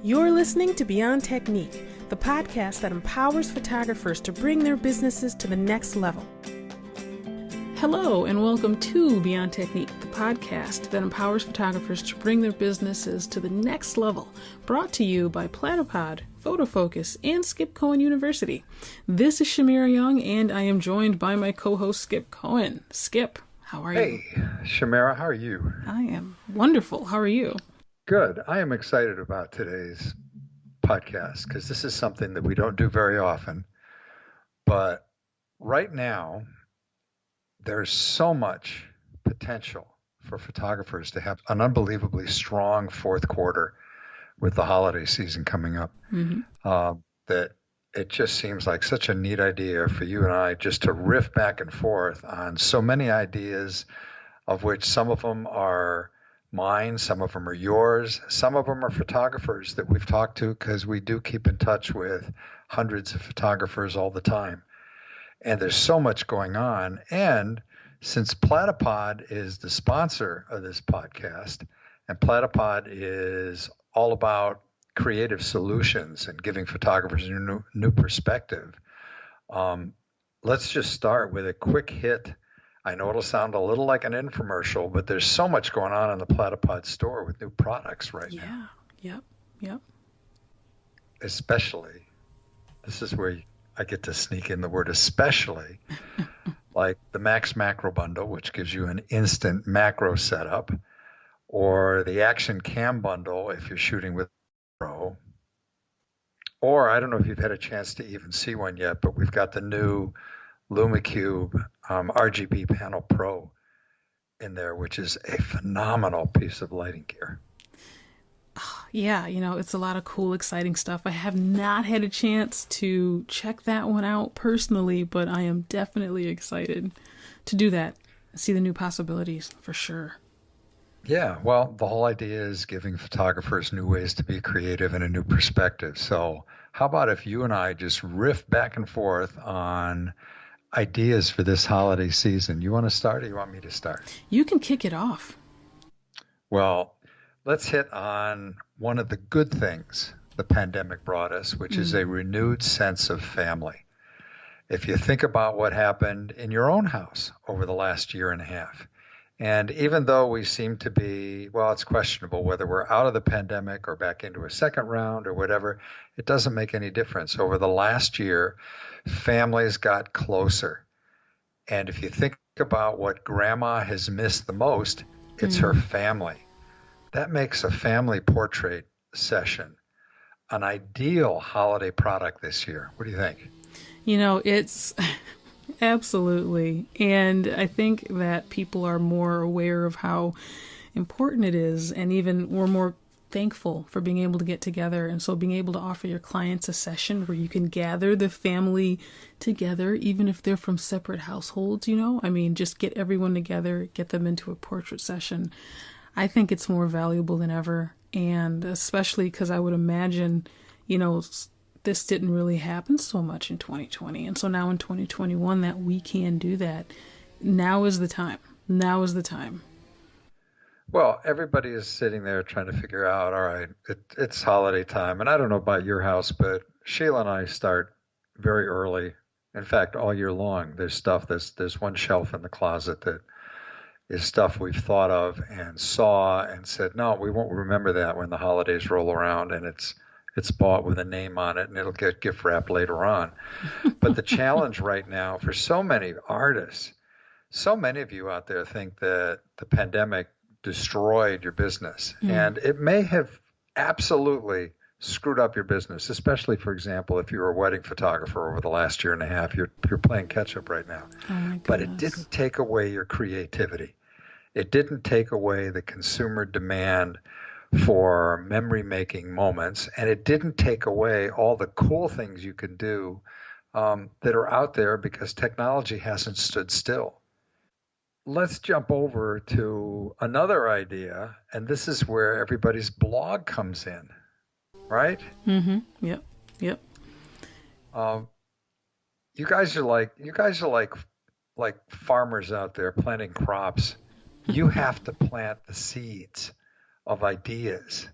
You're listening to Beyond Technique, the podcast that empowers photographers to bring their businesses to the next level. Hello, and welcome to Beyond Technique, the podcast that empowers photographers to bring their businesses to the next level. Brought to you by Platypod, Photofocus, and Skip Cohen University. This is Shamira Young, and I am joined by my co-host, Skip Cohen. Skip, how are you? Hey, Shamira, how are you? I am wonderful. How are you? Good. I am excited about today's podcast because this is something that we don't do very often. But right now, there's so much potential for photographers to have an unbelievably strong fourth quarter with the holiday season coming up, that it just seems like such a neat idea for you and I just to riff back and forth on so many ideas, of which some of them are mine, some of them are yours, some of them are photographers that we've talked to because we do keep in touch with hundreds of photographers all the time. And there's so much going on. And since Platypod is the sponsor of this podcast, and Platypod is all about creative solutions and giving photographers a new perspective, let's just start with a quick hit. I know it'll sound a little like an infomercial, but there's so much going on in the Platypod store with new products right now. Yep. Especially, this is where I get to sneak in the word especially, like the Max Macro Bundle, which gives you an instant macro setup, or the Action Cam Bundle if you're shooting with Pro. Or I don't know if you've had a chance to even see one yet, but we've got the new LumiCube RGB Panel Pro in there, which is a phenomenal piece of lighting gear. Yeah, it's a lot of cool, exciting stuff. I have not had a chance to check that one out personally, but I am definitely excited to do that. See the new possibilities for sure. Yeah, well, the whole idea is giving photographers new ways to be creative and a new perspective. So how about if you and I just riff back and forth on ideas for this holiday season? You want to start or you want me to start? You can kick it off. Well, let's hit on one of the good things the pandemic brought us, which is a renewed sense of family. If you think about what happened in your own house over the last year and a half, and even though we seem to be, well, it's questionable whether we're out of the pandemic or back into a second round or whatever, it doesn't make any difference. Over the last year, families got closer. And if you think about what grandma has missed the most, it's her family. That makes a family portrait session an ideal holiday product this year. What do you think? It's absolutely. And I think that people are more aware of how important it is. And even we're more thankful for being able to get together. And so being able to offer your clients a session where you can gather the family together, even if they're from separate households, just get everyone together, get them into a portrait session. I think it's more valuable than ever, and especially because I would imagine, this didn't really happen so much in 2020, and so now in 2021 that we can do that. Now is the time. Well, everybody is sitting there trying to figure out, all right, it's holiday time, and I don't know about your house, but Sheila and I start very early. In fact, all year long, there's one shelf in the closet that is stuff we've thought of and saw and said, no, we won't remember that when the holidays roll around, and it's bought with a name on it and it'll get gift wrapped later on. But the challenge right now for so many artists, so many of you out there think that the pandemic destroyed your business. And it may have absolutely screwed up your business, especially, for example, if you're a wedding photographer over the last year and a half, you're playing catch up right now. Oh my goodness. But it didn't take away your creativity. It didn't take away the consumer demand for memory-making moments, and it didn't take away all the cool things you can do that are out there because technology hasn't stood still. Let's jump over to another idea, and this is where everybody's blog comes in, right? Yep. You guys are like farmers out there planting crops. You have to plant the seeds of ideas.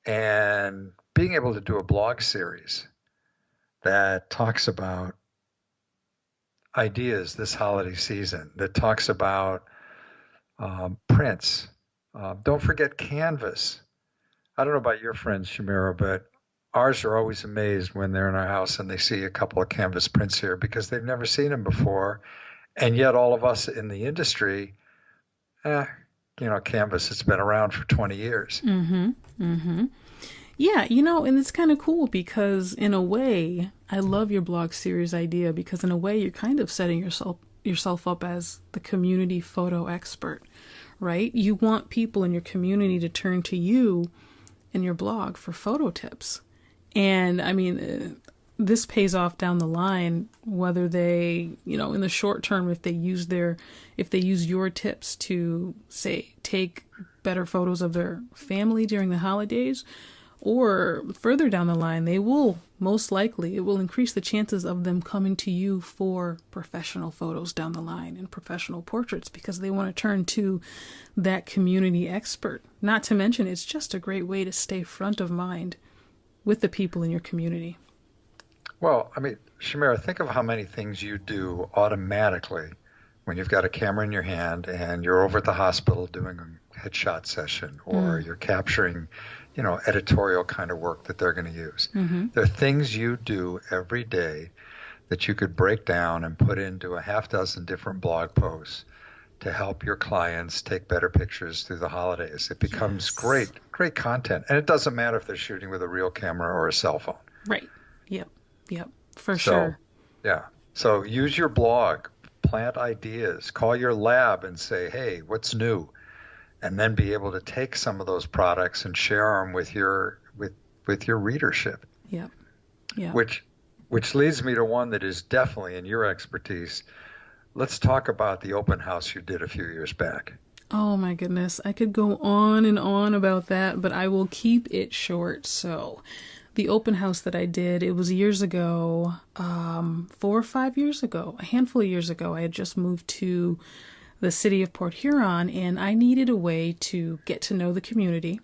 And being able to do a blog series that talks about ideas this holiday season, that talks about prints. Don't forget canvas. I don't know about your friends, Shamira, but ours are always amazed when they're in our house and they see a couple of canvas prints here because they've never seen them before. And yet all of us in the industry, canvas, it's been around for 20 years. Mm-hmm. Mm-hmm. Yeah, and it's kind of cool because in a way, I love your blog series idea because in a way you're kind of setting yourself up as the community photo expert, right? You want people in your community to turn to you in your blog for photo tips. And I mean, this pays off down the line, whether they, in the short term, if they use your tips to say, take better photos of their family during the holidays, or further down the line, it will increase the chances of them coming to you for professional photos down the line and professional portraits because they want to turn to that community expert. Not to mention, it's just a great way to stay front of mind with the people in your community. Well, I mean, Shamira, think of how many things you do automatically when you've got a camera in your hand and you're over at the hospital doing a headshot session or you're capturing editorial kind of work that they're going to use. Mm-hmm. There are things you do every day that you could break down and put into a half dozen different blog posts to help your clients take better pictures through the holidays. It becomes great content. And it doesn't matter if they're shooting with a real camera or a cell phone. Right. Yep. For sure. Yeah. So use your blog, plant ideas, call your lab and say, hey, what's new? And then be able to take some of those products and share them with your readership. Yeah. Which leads me to one that is definitely in your expertise. Let's talk about the open house you did a few years back. Oh my goodness. I could go on and on about that, but I will keep it short. So the open house that I did, it was years ago, 4 or 5 years ago, a handful of years ago. I had just moved to the city of Port Huron, and I needed a way to get to know the community.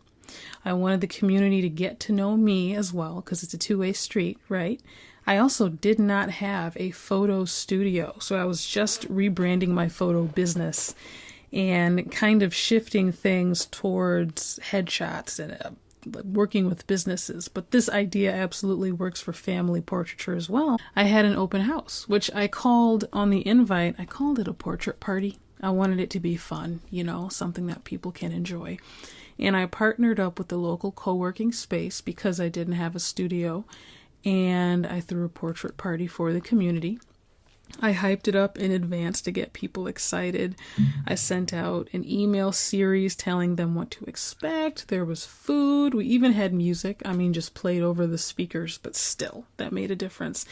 I wanted the community to get to know me as well, because it's a two-way street, right? I also did not have a photo studio, so I was just rebranding my photo business and kind of shifting things towards headshots and working with businesses. But this idea absolutely works for family portraiture as well. I had an open house, which I called on the invite, I called it a portrait party. I wanted it to be fun, something that people can enjoy. And I partnered up with the local co-working space because I didn't have a studio, and I threw a portrait party for the community. I hyped it up in advance to get people excited. I sent out an email series telling them what to expect. There was food. We even had music. Just played over the speakers, but still, that made a difference.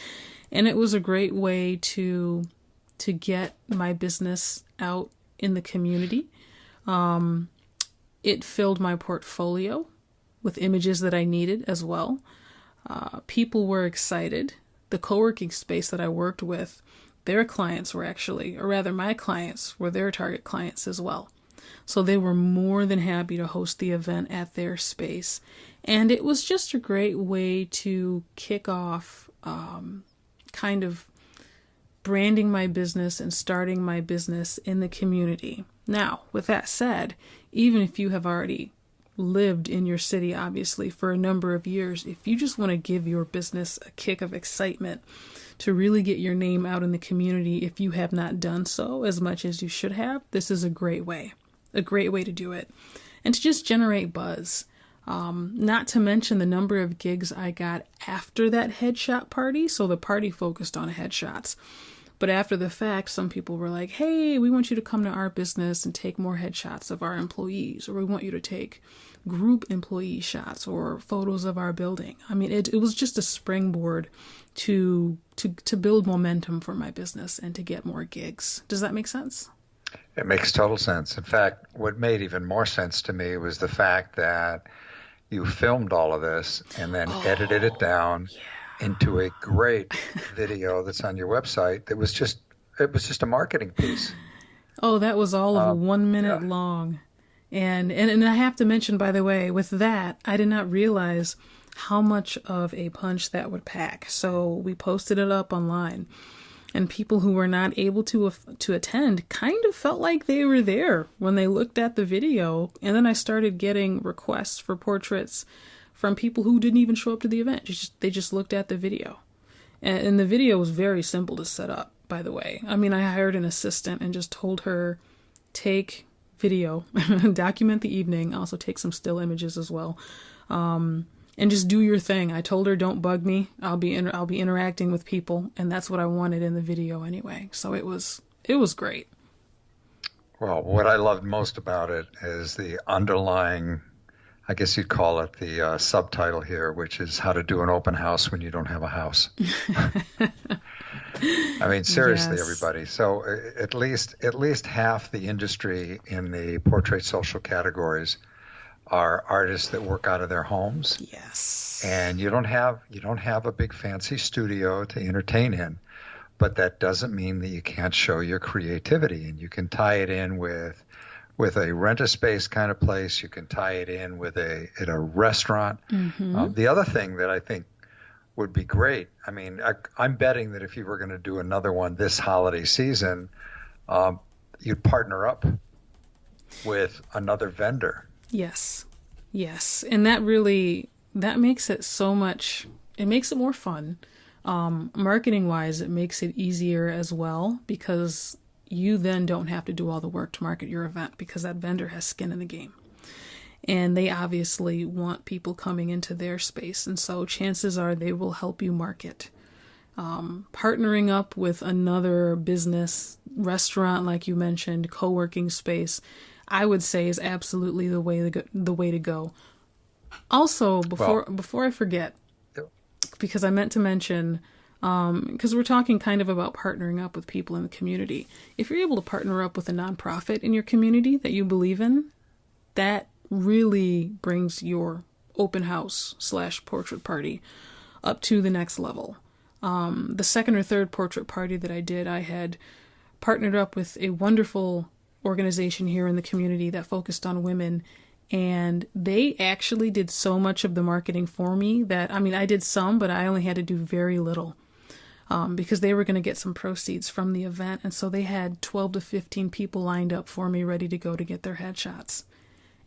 And it was a great way to get my business out in the community. It filled my portfolio with images that I needed as well. People were excited. The co-working space that I worked with, their clients were my clients were their target clients as well. So they were more than happy to host the event at their space. And it was just a great way to kick off kind of branding my business and starting my business in the community. Now, with that said, even if you have already lived in your city, obviously, for a number of years, if you just want to give your business a kick of excitement to really get your name out in the community, if you have not done so as much as you should have, this is a great way to do it. And to just generate buzz. Not to mention the number of gigs I got after that headshot party. So the party focused on headshots. But after the fact, some people were like, hey, we want you to come to our business and take more headshots of our employees, or we want you to take group employee shots or photos of our building. It was just a springboard to build momentum for my business and to get more gigs. Does that make sense? It makes total sense. In fact, what made even more sense to me was the fact that you filmed all of this and then edited it down into a great video that's on your website. It was just a marketing piece. Oh, that was all of 1 minute long. And I have to mention, by the way, with that, I did not realize how much of a punch that would pack. So we posted it up online, and people who were not able to attend kind of felt like they were there when they looked at the video. And then I started getting requests for portraits from people who didn't even show up to the event. They just looked at the video. And the video was very simple to set up, by the way. I mean, I hired an assistant and just told her, take video, document the evening, also take some still images as well, and just do your thing. I told her, don't bug me. I'll be interacting with people, and that's what I wanted in the video anyway. So it was great. Well, what I loved most about it is the underlying, I guess you'd call it the subtitle here, which is how to do an open house when you don't have a house. I mean, seriously, Yes. everybody. So at least half the industry in the portrait social categories are artists that work out of their homes. Yes. And you don't have a big fancy studio to entertain in, but that doesn't mean that you can't show your creativity, and you can tie it in with a rent-a-space kind of place. You can tie it in with a restaurant. Mm-hmm. The other thing that I think would be great, I mean, I'm betting that if you were going to do another one this holiday season, you'd partner up with another vendor. Yes. And that makes it so much, it makes it more fun. Marketing wise, it makes it easier as well, because you then don't have to do all the work to market your event, because that vendor has skin in the game. And they obviously want people coming into their space. And so chances are they will help you market. Partnering up with another business, restaurant, like you mentioned, co-working space, I would say is absolutely the way to go. Also, before I forget, because I meant to mention, because we're talking kind of about partnering up with people in the community. If you're able to partner up with a nonprofit in your community that you believe in, that really brings your open house / portrait party up to the next level. The second or third portrait party that I did, I had partnered up with a wonderful organization here in the community that focused on women, and they actually did so much of the marketing for me that, I mean, I did some, but I only had to do very little, because they were going to get some proceeds from the event. And so they had 12 to 15 people lined up for me, ready to go to get their headshots.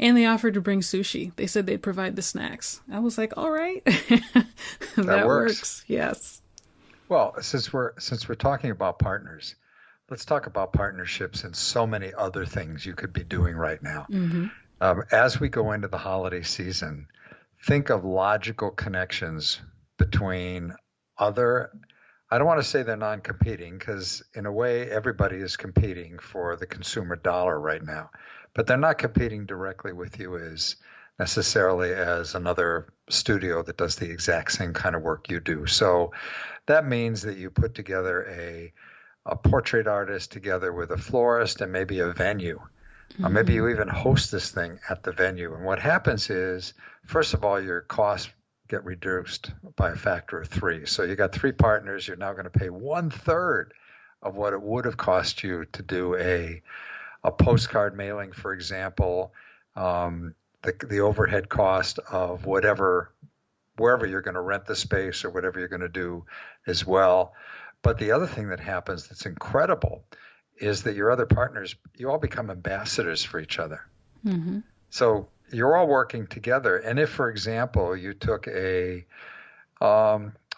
And they offered to bring sushi. They said they'd provide the snacks. I was like, all right. That works. Yes. Well, since we're talking about partners, let's talk about partnerships and so many other things you could be doing right now. Mm-hmm. As we go into the holiday season, think of logical connections between other, I don't want to say they're non-competing, because in a way everybody is competing for the consumer dollar right now, but they're not competing directly with you as necessarily as another studio that does the exact same kind of work you do. So that means that you put together a portrait artist together with a florist and maybe a venue. Mm-hmm. Maybe you even host this thing at the venue. And what happens is, first of all, your costs get reduced by a factor of 3. So you got 3 partners. You're now going to pay 1/3 of what it would have cost you to do a postcard mailing, for example, the overhead cost of wherever you're going to rent the space or whatever you're going to do as well. But the other thing that happens that's incredible is that your other partners, you all become ambassadors for each other. Mm-hmm. So you're all working together. And if, for example, you took a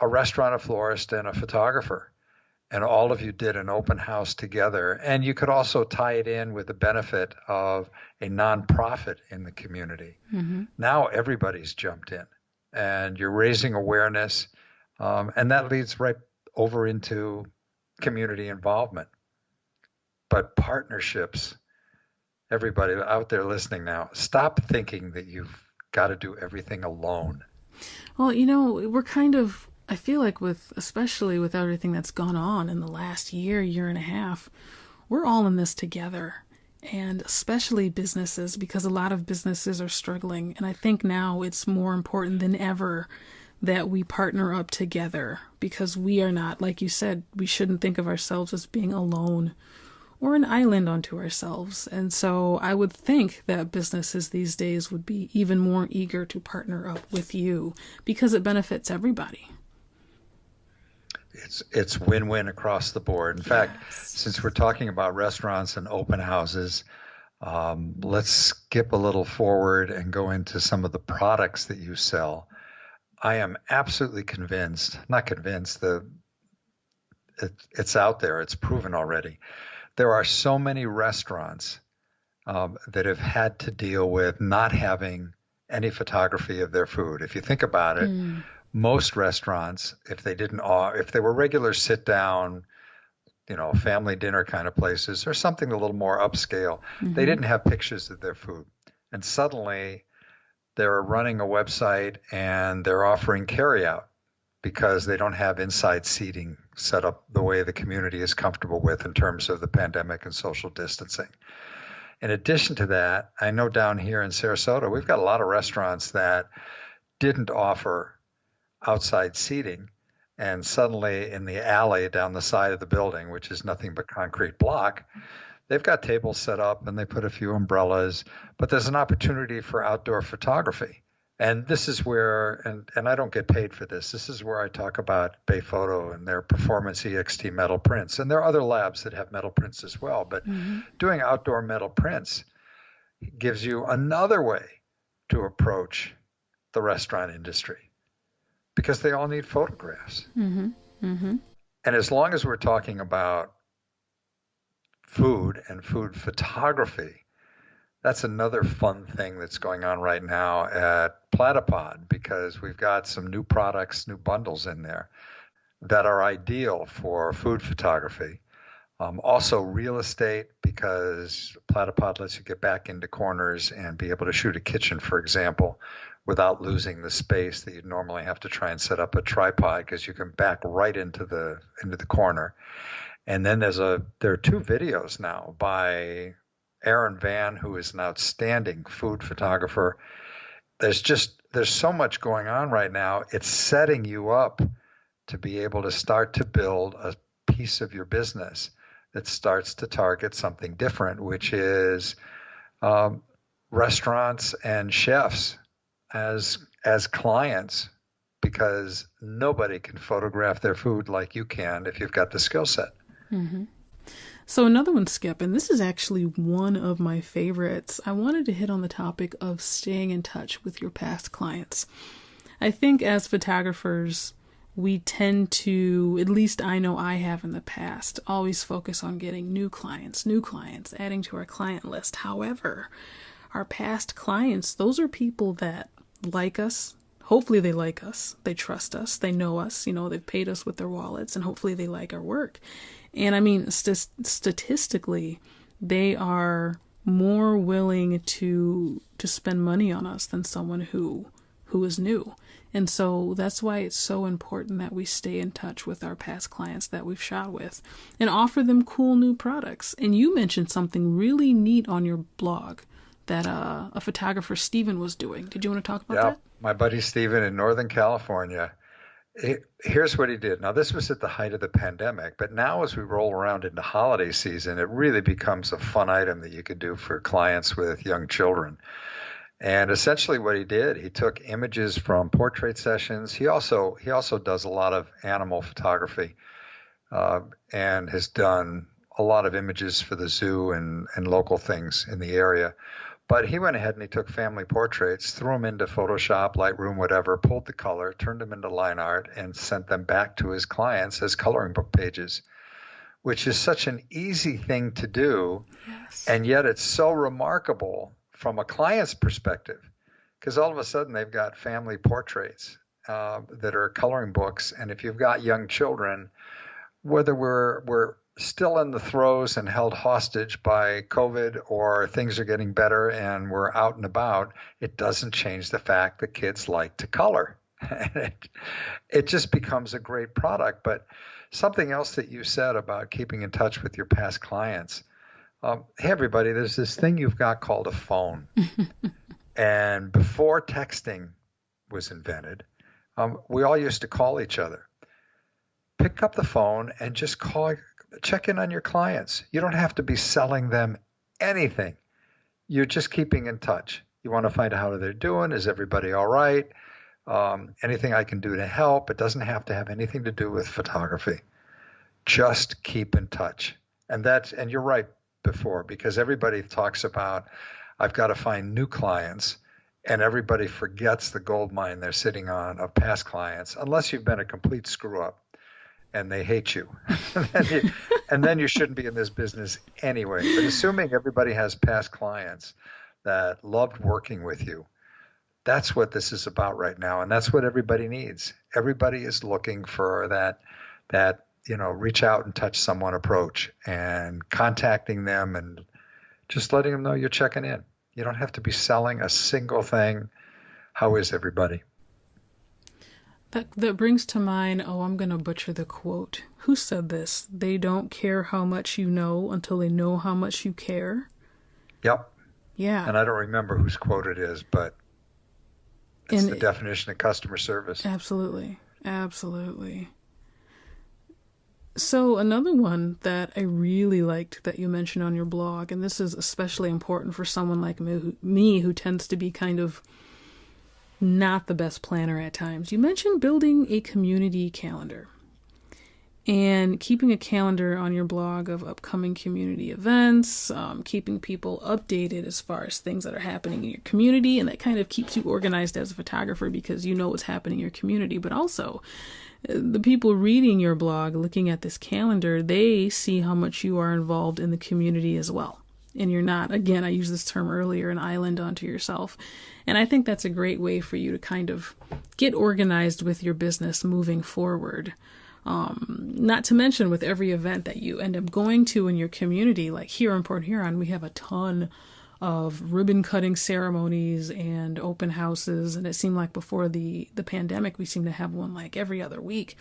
restaurant, a florist, and a photographer, and all of you did an open house together, and you could also tie it in with the benefit of a nonprofit in the community. Mm-hmm. Now everybody's jumped in, and you're raising awareness, and that leads right over into community involvement. But partnerships, everybody out there listening now, stop thinking that you've got to do everything alone. Well, we're kind of, I feel like especially with everything that's gone on in the last year and a half, we're all in this together. And especially businesses, because a lot of businesses are struggling. And I think now it's more important than ever that we partner up together, because we are not, like you said, we shouldn't think of ourselves as being alone or an island unto ourselves. And so I would think that businesses these days would be even more eager to partner up with you because it benefits everybody. It's win-win across the board. In fact, since we're talking about restaurants and open houses, let's skip a little forward and go into some of the products that you sell. I am absolutely convinced, not convinced, it's out there, it's proven already. There are so many restaurants that have had to deal with not having any photography of their food. If you think about it, most restaurants, if they were regular sit down, family dinner kind of places or something a little more upscale, they didn't have pictures of their food. And suddenly they're running a website and they're offering carryout because they don't have inside seating set up the way the community is comfortable with in terms of the pandemic and social distancing. In addition to that, I know down here in Sarasota, we've got a lot of restaurants that didn't offer outside seating. And suddenly in the alley down the side of the building, which is nothing but concrete block, they've got tables set up and they put a few umbrellas, but there's an opportunity for outdoor photography. And this is where, and I don't get paid for this, this is where I talk about Bay Photo and their Performance EXT metal prints. And there are other labs that have metal prints as well, but doing outdoor metal prints gives you another way to approach the restaurant industry because they all need photographs. And as long as we're talking about food and food photography, that's another fun thing that's going on right now at Platypod because we've got some new products, new bundles in there that are ideal for food photography. Also real estate because Platypod lets you get back into corners and be able to shoot a kitchen, for example, without losing the space that you'd normally have to try and set up a tripod because you can back right into the corner. And then there are two videos now by Aaron Van, who is an outstanding food photographer. There's so much going on right now. It's setting you up to be able to start to build a piece of your business that starts to target something different, which is restaurants and chefs as clients, because nobody can photograph their food like you can if you've got the skill set. So another one, Skip, and this is actually one of my favorites. I wanted to hit on the topic of staying in touch with your past clients. I think as photographers, we tend to, at least I know I have in the past, always focus on getting new clients, adding to our client list. However, our past clients, those are people that like us. Hopefully they like us, they trust us, they know us, they've paid us with their wallets, and hopefully they like our work. And I mean, statistically, they are more willing to spend money on us than someone who is new. And so that's why it's so important that we stay in touch with our past clients that we've shot with and offer them cool new products. And you mentioned something really neat on your blog that a photographer, Steven, was doing. Did you want to talk about that? My buddy Steven in Northern California. Here's what he did. Now, this was at the height of the pandemic, but now as we roll around into holiday season, it really becomes a fun item that you could do for clients with young children. And essentially what he did, he took images from portrait sessions. He also does a lot of animal photography and has done a lot of images for the zoo and local things in the area. But he went ahead and he took family portraits, threw them into Photoshop, Lightroom, whatever, pulled the color, turned them into line art, and sent them back to his clients as coloring book pages, which is such an easy thing to do. Yes. And yet it's so remarkable from a client's perspective, because all of a sudden they've got family portraits that are coloring books. And if you've got young children, whether we're still in the throes and held hostage by COVID or things are getting better and we're out and about, it doesn't change the fact that kids like to color. It just becomes a great product. But something else that you said about keeping in touch with your past clients. Hey, everybody, there's this thing you've got called a phone. And before texting was invented, we all used to call each other. Pick up the phone and just call check in on your clients. You don't have to be selling them anything. You're just keeping in touch. You want to find out how they're doing. Is everybody all right? Anything I can do to help. It doesn't have to have anything to do with photography. Just keep in touch. And you're right before, because everybody talks about, I've got to find new clients, and everybody forgets the gold mine they're sitting on of past clients, unless you've been a complete screw up and they hate you. and then you shouldn't be in this business anyway. But assuming everybody has past clients that loved working with you, that's what this is about right now. And that's what everybody needs. Everybody is looking for that reach out and touch someone approach, and contacting them and just letting them know you're checking in. You don't have to be selling a single thing. How is everybody? That brings to mind, I'm going to butcher the quote. Who said this? They don't care how much you know until they know how much you care. Yep. Yeah. And I don't remember whose quote it is, but it's the definition of customer service. Absolutely. Absolutely. So another one that I really liked that you mentioned on your blog, and this is especially important for someone like me who tends to be kind of not the best planner at times. You mentioned building a community calendar and keeping a calendar on your blog of upcoming community events, keeping people updated as far as things that are happening in your community. And that kind of keeps you organized as a photographer because you know what's happening in your community. But also, the people reading your blog, looking at this calendar, they see how much you are involved in the community as well. And you're not, again, I used this term earlier, an island unto yourself. And I think that's a great way for you to kind of get organized with your business moving forward. Not to mention with every event that you end up going to in your community, like here in Port Huron, we have a ton of ribbon cutting ceremonies and open houses. And it seemed like before the pandemic, we seem to have one like every other week.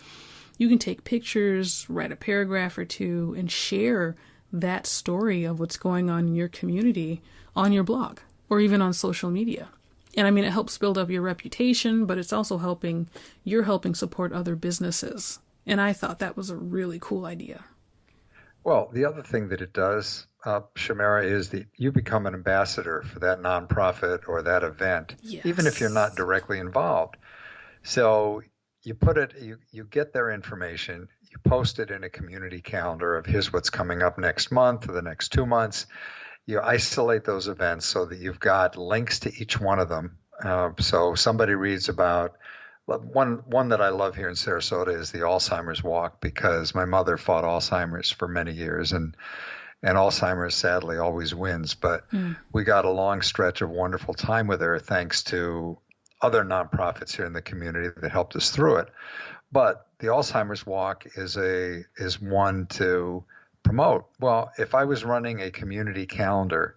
You can take pictures, write a paragraph or two, and share that story of what's going on in your community on your blog or even on social media. And I mean, it helps build up your reputation, but it's also helping support other businesses. And I thought that was a really cool idea. Well, the other thing that it does, Shamara, is that you become an ambassador for that nonprofit or that event, Yes. even if you're not directly involved. So you you get their information, you post it in a community calendar of here's what's coming up next month or the next 2 months. You isolate those events so that you've got links to each one of them. So somebody reads about one that I love here in Sarasota is the Alzheimer's Walk, because my mother fought Alzheimer's for many years, and Alzheimer's sadly always wins. But we got a long stretch of wonderful time with her thanks to other nonprofits here in the community that helped us through it. But the Alzheimer's Walk is one to promote. Well, if I was running a community calendar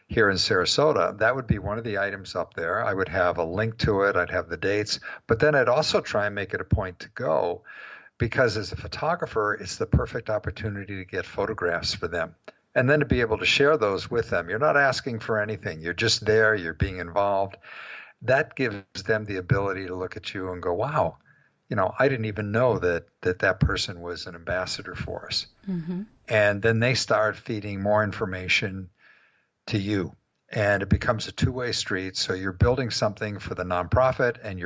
here in Sarasota, that would be one of the items up there. I would have a link to it. I'd have the dates, but then I'd also try and make it a point to go, because as a photographer, it's the perfect opportunity to get photographs for them and then to be able to share those with them. You're not asking for anything. You're just there. You're being involved. That gives them the ability to look at you and go, wow, I didn't even know that person was an ambassador for us. Mm-hmm. And then they start feeding more information to you, and it becomes a two-way street. So you're building something for the nonprofit, and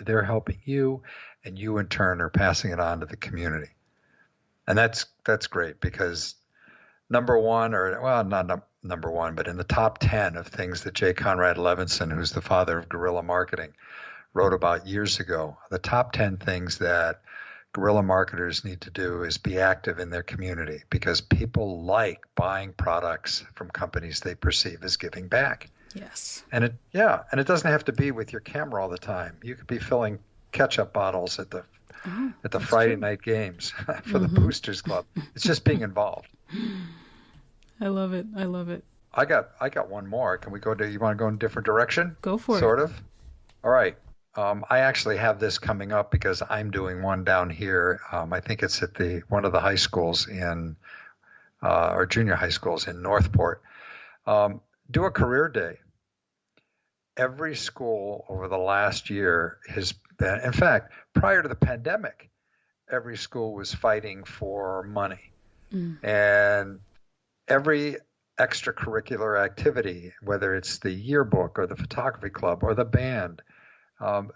they're helping you, and you in turn are passing it on to the community. And that's great, because number one, not number one, but in the top 10 of things that J. Conrad Levinson, who's the father of guerrilla marketing, wrote about years ago, the top 10 things that guerrilla marketers need to do is be active in their community, because people like buying products from companies they perceive as giving back. Yes. And it doesn't have to be with your camera all the time. You could be filling ketchup bottles at the Friday night games for the Boosters Club. It's just being involved. I love it. I got one more. Can we go you want to go in a different direction? Go for it. Sort of. All right. I actually have this coming up because I'm doing one down here. I think it's at one of the high schools or junior high schools in Northport. Do a career day. Every school over the last year has been, in fact, prior to the pandemic, every school was fighting for money. And every extracurricular activity, whether it's the yearbook or the photography club or the band,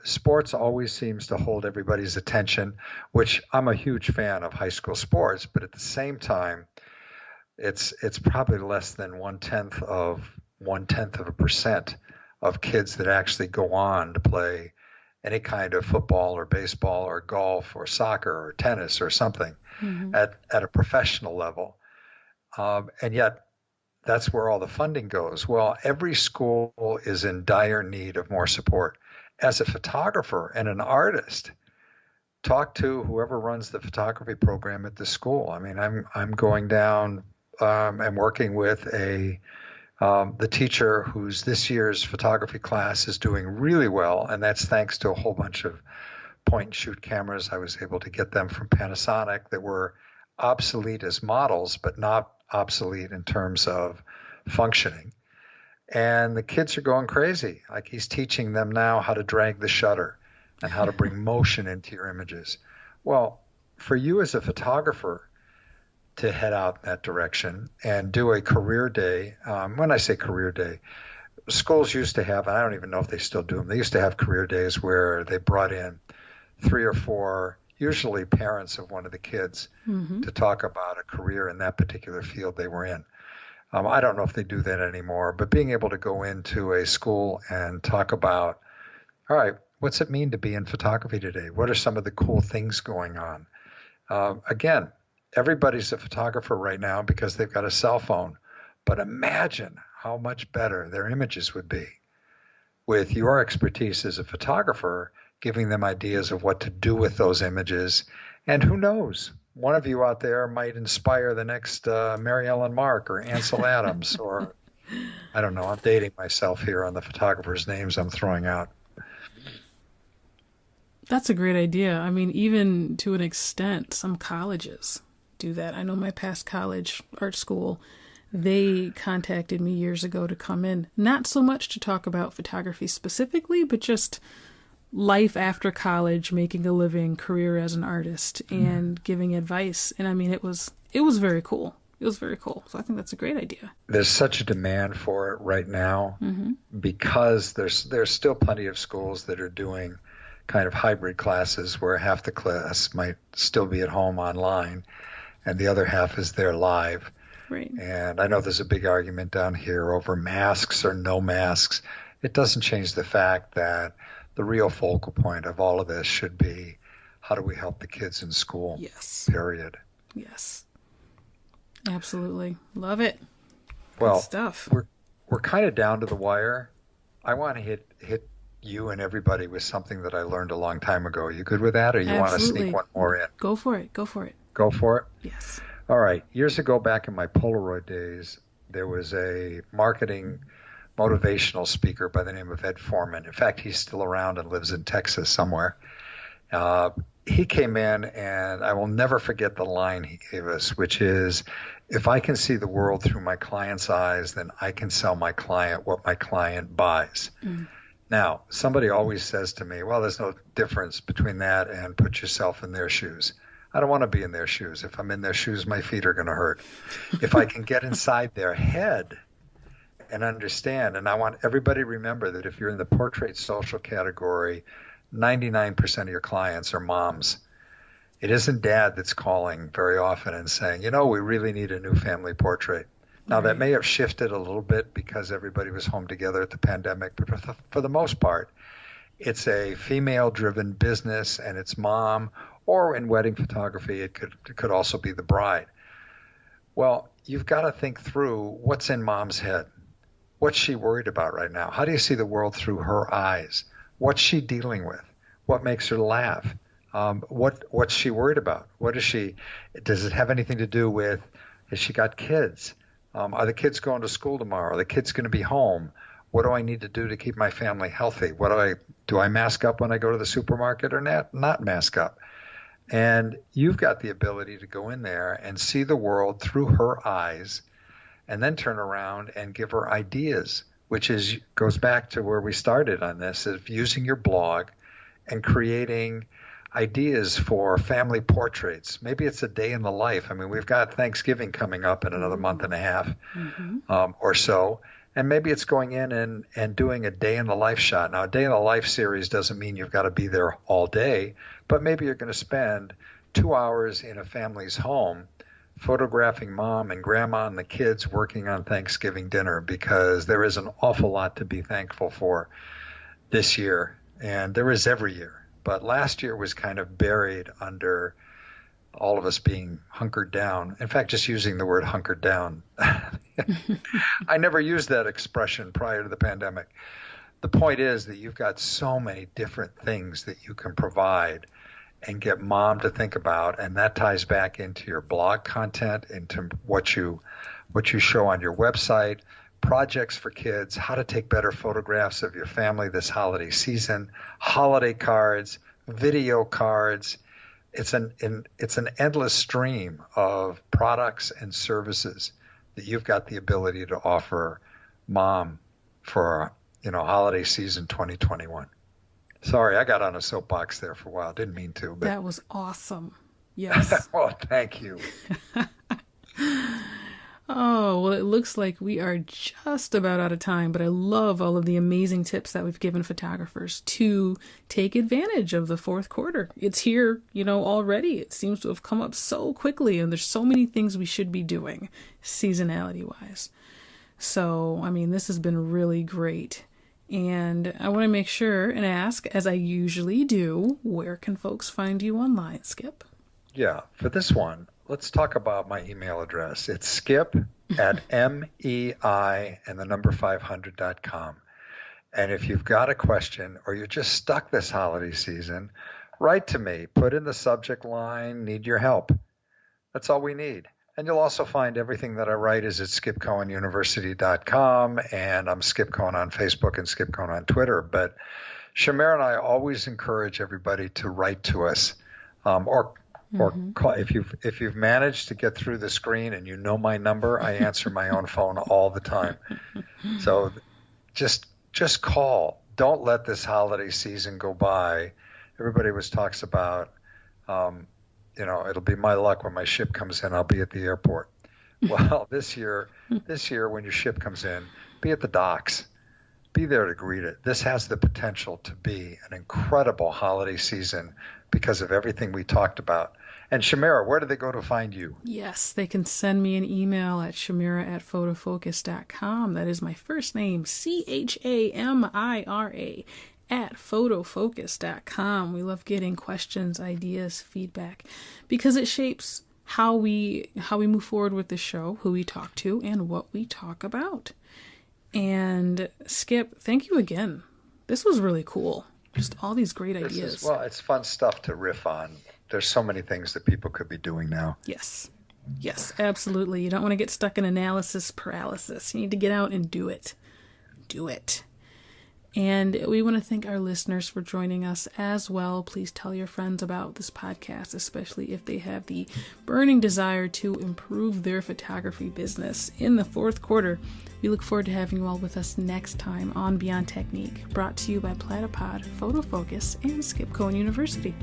sports always seems to hold everybody's attention, which I'm a huge fan of high school sports, but at the same time, it's probably less than 1/10 of 1/10 of a % of kids that actually go on to play any kind of football or baseball or golf or soccer or tennis or something at a professional level. And yet that's where all the funding goes. Well, every school is in dire need of more support. As a photographer and an artist, talk to whoever runs the photography program at the school. I mean, I'm going down and working with the teacher whose this year's photography class is doing really well, and that's thanks to a whole bunch of point and shoot cameras. I was able to get them from Panasonic that were obsolete as models, but not obsolete in terms of functioning. And the kids are going crazy. Like, he's teaching them now how to drag the shutter and how to bring motion into your images. Well, for you as a photographer to head out in that direction and do a career day, when I say career day, schools used to have, and I don't even know if they still do them, they used to have career days where they brought in 3 or 4, usually parents of one of the kids, to talk about a career in that particular field they were in. I don't know if they do that anymore, but being able to go into a school and talk about, all right, what's it mean to be in photography today? What are some of the cool things going on? Again, everybody's a photographer right now because they've got a cell phone, but imagine how much better their images would be with your expertise as a photographer, giving them ideas of what to do with those images. And who knows, one of you out there might inspire the next Mary Ellen Mark or Ansel Adams, or I don't know, I'm dating myself here on the photographers' names I'm throwing out. That's a great idea. I mean, even to an extent, some colleges do that. I know my past college, art school, they contacted me years ago to come in, not so much to talk about photography specifically, but just life after college, making a living, career as an artist, and giving advice. And I mean, it was very cool. It was very cool. So I think that's a great idea. There's such a demand for it right now because there's still plenty of schools that are doing kind of hybrid classes where half the class might still be at home online and the other half is there live. Right. And I know there's a big argument down here over masks or no masks. It doesn't change the fact that the real focal point of all of this should be, how do we help the kids in school? Yes. Period. Yes. Absolutely. Love it. Well, good stuff. We're kind of down to the wire. I want to hit you and everybody with something that I learned a long time ago. You good with that, or you want to sneak one more in? Go for it. Go for it. Go for it? Yes. All right. Years ago, back in my Polaroid days, there was a marketing motivational speaker by the name of Ed Foreman. In fact, he's still around and lives in Texas somewhere. He came in, and I will never forget the line he gave us, which is, if I can see the world through my client's eyes, then I can sell my client what my client buys. Now, somebody always says to me, well, there's no difference between that and put yourself in their shoes. I don't want to be in their shoes. If I'm in their shoes, my feet are going to hurt. If I can get inside their head and understand, and I want everybody to remember that if you're in the portrait social category, 99% of your clients are moms. It isn't dad that's calling very often and saying, you know, we really need a new family portrait. Now, that may have shifted a little bit because everybody was home together at the pandemic, but for the most part, it's a female-driven business, and it's mom, or in wedding photography, it could also be the bride. Well, you've got to think through what's in mom's head. What's she worried about right now? How do you see the world through her eyes? What's she dealing with? What makes her laugh? What's she worried about? Does it have anything to do with, has she got kids? Are the kids going to school tomorrow? Are the kids going to be home? What do I need to do to keep my family healthy? Do I mask up when I go to the supermarket or not mask up? And you've got the ability to go in there and see the world through her eyes and then turn around and give her ideas, which goes back to where we started on this, of using your blog and creating ideas for family portraits. Maybe it's a day in the life. I mean, we've got Thanksgiving coming up in another month and a half or so. And maybe it's going in and doing a day in the life shot. Now, a day in the life series doesn't mean you've got to be there all day, but maybe you're going to spend 2 hours in a family's home photographing mom and grandma and the kids working on Thanksgiving dinner, because there is an awful lot to be thankful for this year. And there is every year. But last year was kind of buried under all of us being hunkered down. In fact, just using the word hunkered down. I never used that expression prior to the pandemic. The point is that you've got so many different things that you can provide and get mom to think about. And that ties back into your blog content, into what you show on your website, projects for kids, how to take better photographs of your family this holiday season, holiday cards, video cards. It's an endless stream of products and services that you've got the ability to offer mom for, holiday season 2021. Sorry, I got on a soapbox there for a while. Didn't mean to. But... That was awesome. Yes. Well, thank you. Oh, well, it looks like we are just about out of time, but I love all of the amazing tips that we've given photographers to take advantage of the fourth quarter. It's here, already. It seems to have come up so quickly, and there's so many things we should be doing seasonality-wise. So, this has been really great. And I want to make sure and ask, as I usually do, where can folks find you online, Skip? Yeah, for this one, let's talk about my email address. It's skip@MEI500.com. And if you've got a question or you're just stuck this holiday season, write to me. Put in the subject line, need your help. That's all we need. And you'll also find everything that I write is at skipcohenuniversity.com. And I'm Skip Cohen on Facebook and Skip Cohen on Twitter. But Shamir and I always encourage everybody to write to us or call. If you've managed to get through the screen and you know my number, I answer my own phone all the time. So just call. Don't let this holiday season go by. Everybody always talks about, it'll be my luck when my ship comes in, I'll be at the airport. Well, this year when your ship comes in, be at the docks. Be there to greet it. This has the potential to be an incredible holiday season because of everything we talked about. And Shamira, where do they go to find you? Yes, they can send me an email at shamira@photofocus.com. That is my first name, CHAMIRA @photofocus.com. We love getting questions, ideas, feedback, because it shapes how we move forward with the show, who we talk to, and what we talk about. And Skip, thank you again. This was really cool. Just all these great ideas. It's fun stuff to riff on. There's so many things that people could be doing now. Yes, absolutely. You don't want to get stuck in analysis paralysis. You need to get out and do it. Do it. And we want to thank our listeners for joining us as well. Please tell your friends about this podcast, especially if they have the burning desire to improve their photography business in the fourth quarter. We look forward to having you all with us next time on Beyond Technique, brought to you by Platypod, Photofocus, and Skip Cohen University.